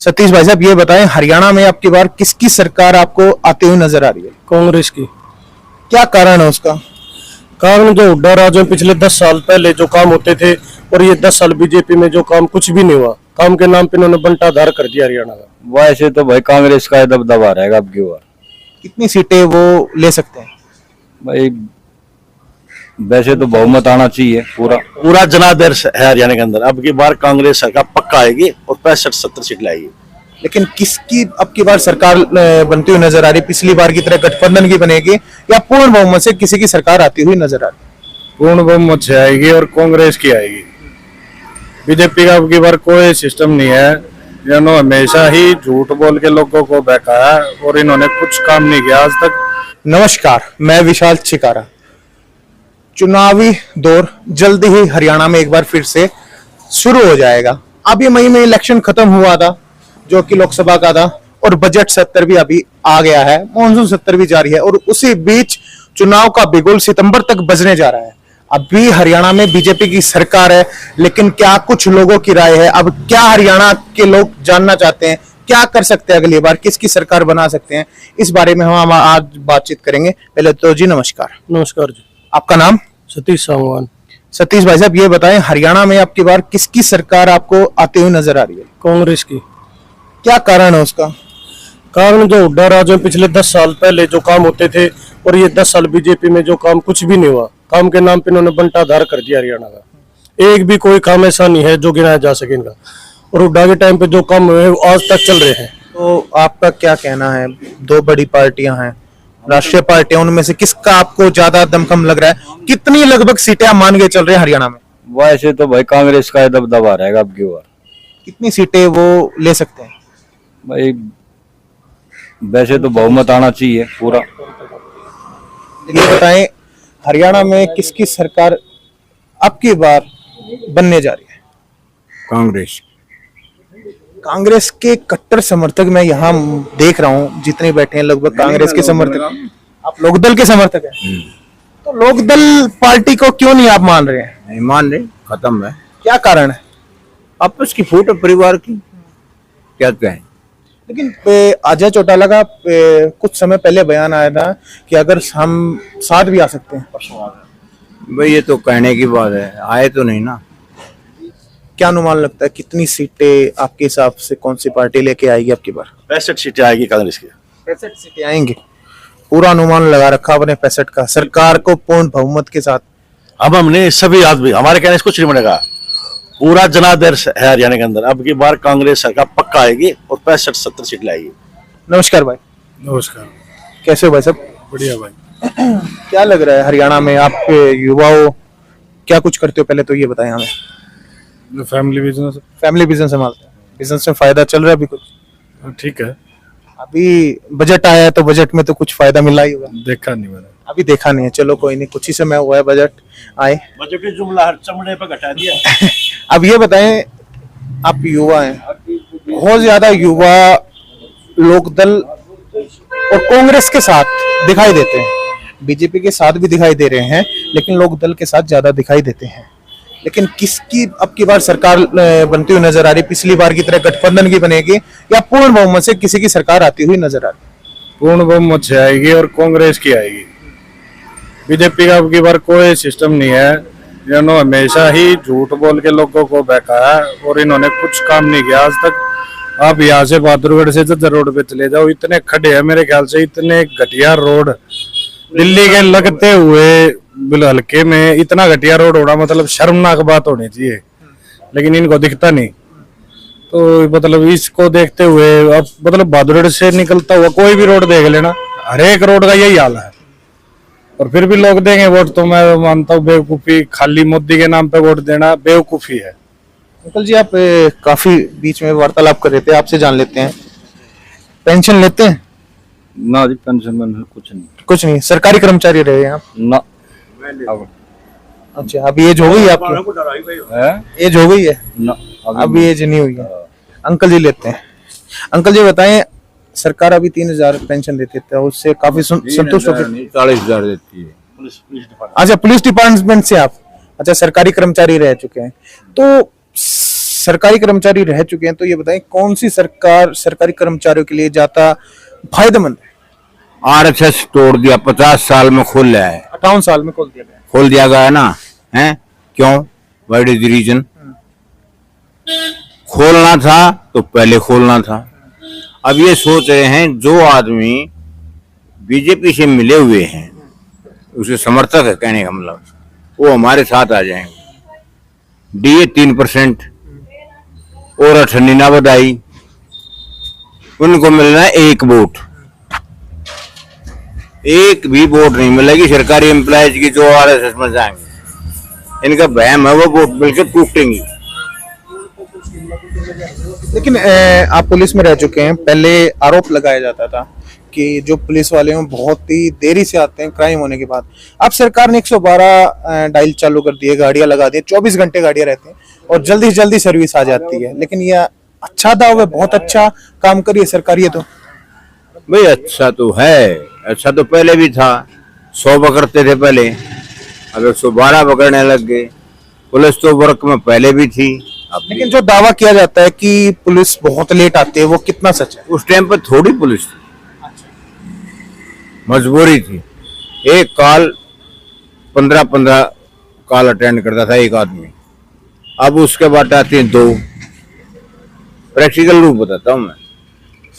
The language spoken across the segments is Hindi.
सतीश भाई साहब, ये बताएं, हरियाणा में आपकी बार किसकी सरकार आपको आते हुए नजर आ रही है? कांग्रेस की। क्या कारण है उसका? कारण जो हुड्डा राज में पिछले 10 साल पहले जो काम होते थे और ये 10 साल बीजेपी में जो काम कुछ भी नहीं हुआ, काम के नाम पे इन्होंने बंटाधार कर दिया हरियाणा का। वैसे तो भाई कांग्रेस का दबदबा रहेगा अब की बार। कितनी सीटें वो ले सकते हैं? भाई वैसे तो बहुमत आना चाहिए पूरा जनादेश है हरियाणा के अंदर। अब की बार कांग्रेस सरकार पक्का आएगी और 65-70 सीट लाएगी। लेकिन किसकी अब की बार सरकार बनती हुई नजर आ रही? पिछली बार की तरह गठबंधन की बनेगी या पूर्ण बहुमत से किसी की सरकार आती हुई नजर आ रही? पूर्ण बहुमत से आएगी और कांग्रेस की आएगी। बीजेपी का अब की बार कोई सिस्टम नहीं है। इन्होंने हमेशा ही झूठ बोल के लोगों को बहकाया और इन्होंने कुछ काम नहीं किया आज तक। नमस्कार, मैं विशाल चिकारा। चुनावी दौर जल्दी ही हरियाणा में एक बार फिर से शुरू हो जाएगा। अब ये मई में इलेक्शन खत्म हुआ था जो कि लोकसभा का था, और बजट सत्र भी अभी आ गया है, मॉनसून सत्र भी जारी है, और उसी बीच चुनाव का बिगुल सितंबर तक बजने जा रहा है। अभी हरियाणा में बीजेपी की सरकार है, लेकिन क्या कुछ लोगों की राय है? अब क्या हरियाणा के लोग जानना चाहते हैं, क्या कर सकते हैं अगली बार, किसकी सरकार बना सकते हैं, इस बारे में हम आज बातचीत करेंगे। पहले तो जी नमस्कार। नमस्कार जी। आपका नाम? सतीश साहूवान। सतीश भाई साहब, ये बताएं, हरियाणा में आपकी बार किसकी सरकार आपको आते हुए नजर आ रही है? कांग्रेस की। क्या कारण है उसका? कारण जो हुड्डा राज में पिछले 10 साल पहले जो काम होते थे और ये 10 साल बीजेपी में जो काम कुछ भी नहीं हुआ, काम के नाम पे इन्होंने बंटाधार कर दिया हरियाणा का। एक भी कोई काम ऐसा नहीं है जो गिनाया जा सके इनका, और हुड्डा के टाइम पे जो काम हुए आज तक चल रहे हैं। तो आपका क्या कहना है? दो बड़ी पार्टियां हैं, राष्ट्रीय पार्टियां, उनमें से किसका आपको ज्यादा दमखम लग रहा है? कितनी लगभग सीटें आप मान के चल रहे हैं हरियाणा में? वैसे तो भाई कांग्रेस का दबदबा रहेगा अब की बार। कितनी सीटें वो ले सकते हैं? भाई वैसे तो बहुमत आना चाहिए पूरा। ये बताएं, हरियाणा में किसकी सरकार अब की बार बनने जा रही है? कांग्रेस। कांग्रेस के कट्टर समर्थक मैं यहाँ देख रहा हूँ, जितने बैठे हैं लगभग कांग्रेस के समर्थक। आप लोकदल के समर्थक हैं? तो लोकदल पार्टी को क्यों नहीं आप मान रहे हैं? नहीं मान रहे, खत्म है। क्या कारण है? आपस की फूट है परिवार की, क्या कहें। लेकिन अजय चौटाला का कुछ समय पहले बयान आया था कि अगर हम साथ भी आ सकते हैं। भाई ये तो कहने की बात है, आए तो नहीं ना। क्या अनुमान लगता है कितनी सीटें आपके हिसाब से कौन सी पार्टी लेके आएगी आपकी बार? 65 सीटें आएगी कांग्रेस की। 65 सीटें आएंगी, पूरा अनुमान लगा रखा आपने 65 का, सरकार को पूर्ण बहुमत के साथ। अब हमने सभी आदमी, हमारे कहने से कुछ नहीं बनेगा। पूरा जनादेश है हरियाणा के अंदर। अब की बार कांग्रेस सरकार पक्का आएगी और 65-70 सीट लाएगी। नमस्कार भाई। नमस्कार। कैसे हो भाई साहब? बढ़िया भाई। क्या लग रहा है हरियाणा में आप युवाओं क्या कुछ करते हो? पहले तो ये बताएं हमें। Family business. फैमिली बिजनेस संभालते हैं, बिजनेस में फायदा चल रहा है अभी कुछ? ठीक है। अभी बजट आया है तो बजट में तो कुछ फायदा मिला ही होगा। देखा नहीं मैंने। अभी देखा नहीं है, चलो कोई नहीं, कुछ ही समय हुआ है बजट आए। बजट की जुमला हर चमड़े पर घटा दिया। अब ये बताएं, आप युवा हैं, बहुत ज्यादा युवा लोकदल और कांग्रेस के साथ दिखाई देते हैं, बीजेपी के साथ भी दिखाई दे रहे हैं, लेकिन लोकदल के साथ ज्यादा दिखाई देते हैं। लेकिन किसकी अब की बार सरकार बनती हुई नजर आ रही? पिछली बार की तरह गठबंधन की बनेगी या पूर्ण बहुमत से किसी की सरकार आती हुई नजर आ रही? पूर्ण बहुमत से आएगी और कांग्रेस की आएगी। बीजेपी का अब की बार कोई सिस्टम नहीं है। इन्होंने हमेशा ही झूठ बोल के लोगों को बहकाया और इन्होंने कुछ काम नहीं किया आज तक। आप यहाँ से बहादुरगढ़ से जज्जर रोड पे चले जाओ, इतने खड्डे हैं मेरे ख्याल से, इतने घटिया रोड। दिल्ली के लगते हुए हल्के में इतना घटिया रोड होना मतलब शर्मनाक बात होनी चाहिए, लेकिन इनको दिखता नहीं। तो मतलब इसको देखते हुए अब मतलब बहादुरगढ़ से निकलता हुआ कोई भी रोड देख लेना, हर एक रोड का यही हाल है, और फिर भी लोग देंगे वोट। तो मैं मानता हूँ बेवकूफी, खाली मोदी के नाम पे वोट देना बेवकूफी है। अंकल जी, आप काफी बीच में वार्तालाप कर रहे थे, आपसे जान लेते हैं, पेंशन लेते हैं? ना जी, पेंशन कुछ नहीं। कुछ नहीं, सरकारी कर्मचारी रहे हैं आप? ना। अच्छा, अभी एज हो गई है आपकी? एज हो गई है ना, अभी एज नहीं हुई है। अंकल जी लेते हैं। अंकल जी बताएं, सरकार अभी 3000 पेंशन देती है, उससे काफी संतुष्ट हो? 40,000 देती है। अच्छा, पुलिस डिपार्टमेंट से आप? अच्छा, सरकारी कर्मचारी रह चुके हैं, तो सरकारी कर्मचारी रह चुके हैं, तो ये बताएं कौन सी सरकार सरकारी कर्मचारियों के लिए ज्यादा फायदेमंद है? आरएसएस तोड़ दिया, 50 साल में खोल लिया है, 58 साल में खोल दिया गया। खोल दिया गया है ना, है क्यों? What is the reason? खोलना था तो पहले खोलना था। अब ये सोच रहे हैं जो आदमी बीजेपी से मिले हुए हैं, उसे समर्थक है कहने का मतलब, वो हमारे साथ आ जाएंगे। डीए 3% और अठन्नी ना बधाई, उनको मिलना है 1 वोट। एक भी वोट नहीं मिलेगी सरकारी एम्प्लॉयज की जो आरएसएस में जाएंगे। इनका वहम है वो वोट मिलकर टूटेंगी। लेकिन आप पुलिस में रह चुके हैं, पहले आरोप लगाया जाता था कि जो पुलिस वाले हैं बहुत ही देरी से आते हैं क्राइम होने के बाद। अब सरकार ने 112 डायल चालू कर दिए, गाड़ियां लगा दी, 24 घंटे गाड़ियां रहती हैं और जल्दी से जल्दी सर्विस आ जाती है। लेकिन ये अच्छा दाव है, बहुत अच्छा काम करिए सरकार ये तो। भाई अच्छा तो है, अच्छा तो पहले भी था, 100 पकड़ते थे पहले, अब 112 पकड़ने लग गए। पुलिस तो वर्क में पहले भी थी। लेकिन जो दावा किया जाता है कि पुलिस बहुत लेट आती है, वो कितना सच है? उस टाइम पर थोड़ी पुलिस थी, मजबूरी थी। एक कॉल 15-15 कॉल अटेंड करता था एक आदमी, अब उसके बाद आते हैं 2। प्रैक्टिकल रूप बताता हूँ मैं,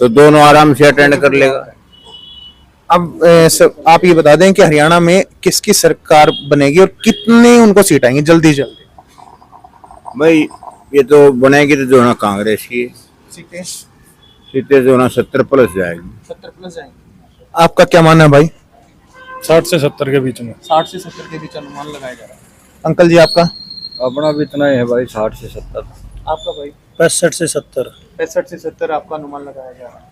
तो दोनों आराम से अटेंड कर लेगा। अब आप ये बता दें कि हरियाणा में किसकी सरकार बनेगी और कितने उनको सीट आएंगी जल्दी जल्दी? भाई ये तो बनेगी तो जो है ना कांग्रेस की सीटें जो है ना 70 प्लस जाएगी। 70 प्लस जाएंगी। आपका क्या मानना है भाई? 60 से 70 के बीच में। 60 से 70 के बीच अनुमान लगाया जा रहा है। अंकल जी आपका? अपना भी इतना ही है भाई, 60 से 70। आपका भाई? 65 से 70। 65 से 70 आपका अनुमान लगाया जा रहा है।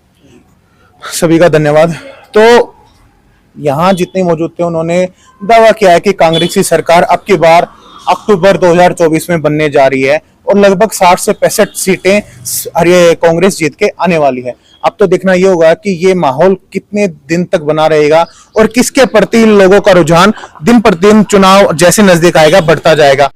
सभी का धन्यवाद। तो यहाँ जितने मौजूद थे उन्होंने दावा किया है कि कांग्रेस की सरकार अब की बार अक्टूबर 2024 में बनने जा रही है और लगभग 60 से 65 सीटें कांग्रेस जीत के आने वाली है। अब तो देखना ये होगा कि ये माहौल कितने दिन तक बना रहेगा और किसके प्रति लोगों का रुझान दिन प्रतिदिन चुनाव जैसे नजदीक आएगा बढ़ता जाएगा।